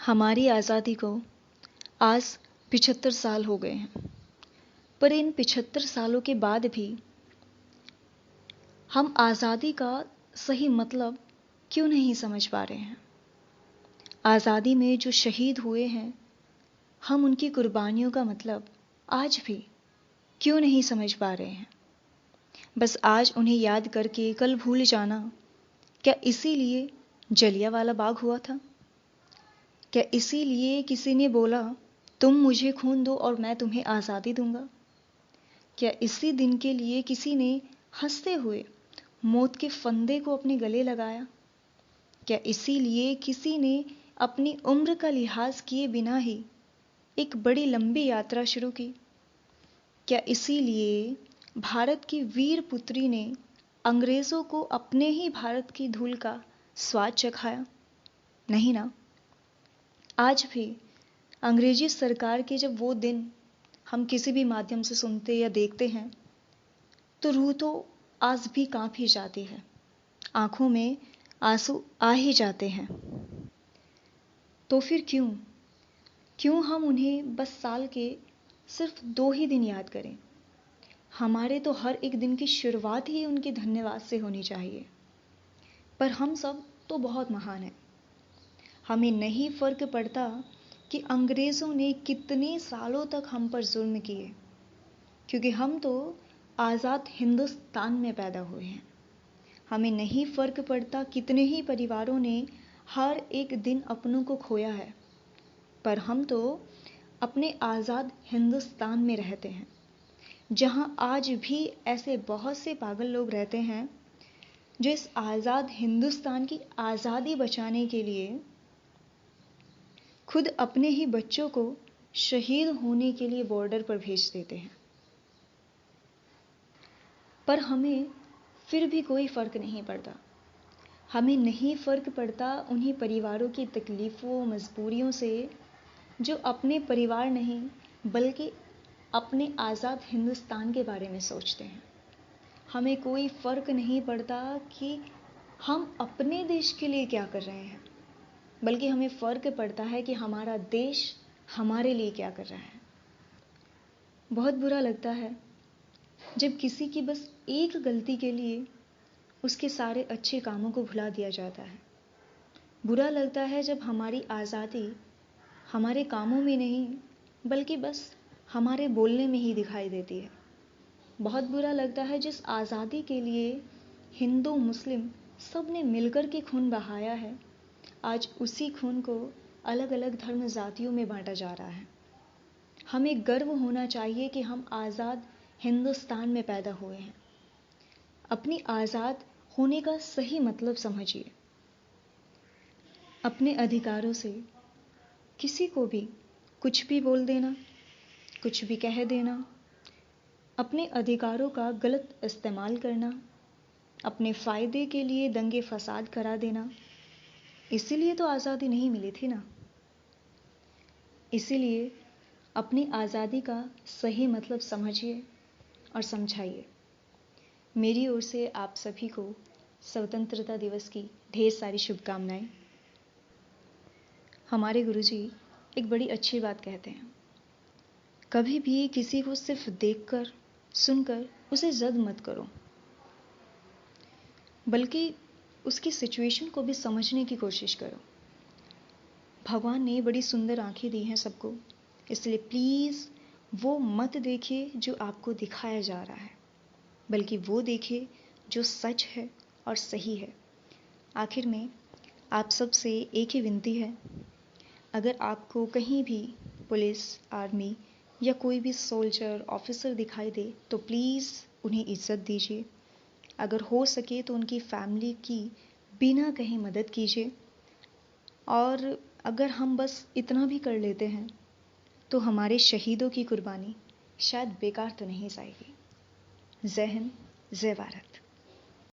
हमारी आज़ादी को आज 75 साल हो गए हैं, पर इन 75 सालों के बाद भी हम आज़ादी का सही मतलब क्यों नहीं समझ पा रहे हैं। आज़ादी में जो शहीद हुए हैं, हम उनकी कुर्बानियों का मतलब आज भी क्यों नहीं समझ पा रहे हैं। बस आज उन्हें याद करके कल भूल जाना, क्या इसीलिए जलियांवाला बाग हुआ था? क्या इसीलिए किसी ने बोला तुम मुझे खून दो और मैं तुम्हें आज़ादी दूंगा? क्या इसी दिन के लिए किसी ने हंसते हुए मौत के फंदे को अपने गले लगाया? क्या इसीलिए किसी ने अपनी उम्र का लिहाज किए बिना ही एक बड़ी लंबी यात्रा शुरू की? क्या इसीलिए भारत की वीर पुत्री ने अंग्रेजों को अपने ही भारत की धूल का स्वाद चखाया? नहीं ना। आज भी अंग्रेजी सरकार के जब वो दिन हम किसी भी माध्यम से सुनते या देखते हैं, तो रूह तो आज भी कांप ही जाती है, आंखों में आंसू आ ही जाते हैं। तो फिर क्यों हम उन्हें बस साल के सिर्फ 2 ही दिन याद करें? हमारे तो हर एक दिन की शुरुआत ही उनके धन्यवाद से होनी चाहिए। पर हम सब तो बहुत महान हैं। हमें नहीं फर्क पड़ता कि अंग्रेजों ने कितने सालों तक हम पर जुल्म किए, क्योंकि हम तो आज़ाद हिंदुस्तान में पैदा हुए हैं। हमें नहीं फर्क पड़ता कितने ही परिवारों ने हर एक दिन अपनों को खोया है, पर हम तो अपने आज़ाद हिंदुस्तान में रहते हैं, जहां आज भी ऐसे बहुत से पागल लोग रहते हैं जो इस आज़ाद हिंदुस्तान की आज़ादी बचाने के लिए खुद अपने ही बच्चों को शहीद होने के लिए बॉर्डर पर भेज देते हैं। पर हमें फिर भी कोई फर्क नहीं पड़ता। हमें नहीं फर्क पड़ता उन्हीं परिवारों की तकलीफ़ों, मजबूरियों से जो अपने परिवार नहीं बल्कि अपने आज़ाद हिंदुस्तान के बारे में सोचते हैं। हमें कोई फर्क नहीं पड़ता कि हम अपने देश के लिए क्या कर रहे हैं, बल्कि हमें फ़र्क पड़ता है कि हमारा देश हमारे लिए क्या कर रहा है। बहुत बुरा लगता है जब किसी की बस एक गलती के लिए उसके सारे अच्छे कामों को भुला दिया जाता है। बुरा लगता है जब हमारी आज़ादी हमारे कामों में नहीं बल्कि बस हमारे बोलने में ही दिखाई देती है। बहुत बुरा लगता है जिस आज़ादी के लिए हिंदू मुस्लिम सब ने मिलकर के खून बहाया है, आज उसी खून को अलग अलग धर्म जातियों में बांटा जा रहा है। हमें गर्व होना चाहिए कि हम आज़ाद हिंदुस्तान में पैदा हुए हैं। अपनी आज़ाद होने का सही मतलब समझिए। अपने अधिकारों से किसी को भी कुछ भी बोल देना, कुछ भी कह देना, अपने अधिकारों का गलत इस्तेमाल करना, अपने फ़ायदे के लिए दंगे फसाद करा देना, इसीलिए तो आज़ादी नहीं मिली थी ना। इसीलिए अपनी आज़ादी का सही मतलब समझिए और समझाइए। मेरी ओर से आप सभी को स्वतंत्रता दिवस की ढेर सारी शुभकामनाएं। हमारे गुरुजी एक बड़ी अच्छी बात कहते हैं, कभी भी किसी को सिर्फ देखकर सुनकर उसे जज मत करो, बल्कि उसकी सिचुएशन को भी समझने की कोशिश करो। भगवान ने बड़ी सुंदर आंखें दी हैं सबको, इसलिए प्लीज़ वो मत देखिए जो आपको दिखाया जा रहा है, बल्कि वो देखिए जो सच है और सही है। आखिर में आप सब से एक ही विनती है, अगर आपको कहीं भी पुलिस, आर्मी या कोई भी सोल्जर, ऑफिसर दिखाई दे तो प्लीज़ उन्हें इज्जत दीजिए। अगर हो सके तो उनकी फैमिली की बिना कहीं मदद कीजिए। और अगर हम बस इतना भी कर लेते हैं तो हमारे शहीदों की कुर्बानी शायद बेकार तो नहीं जाएगी। जय हिंद, जय भारत।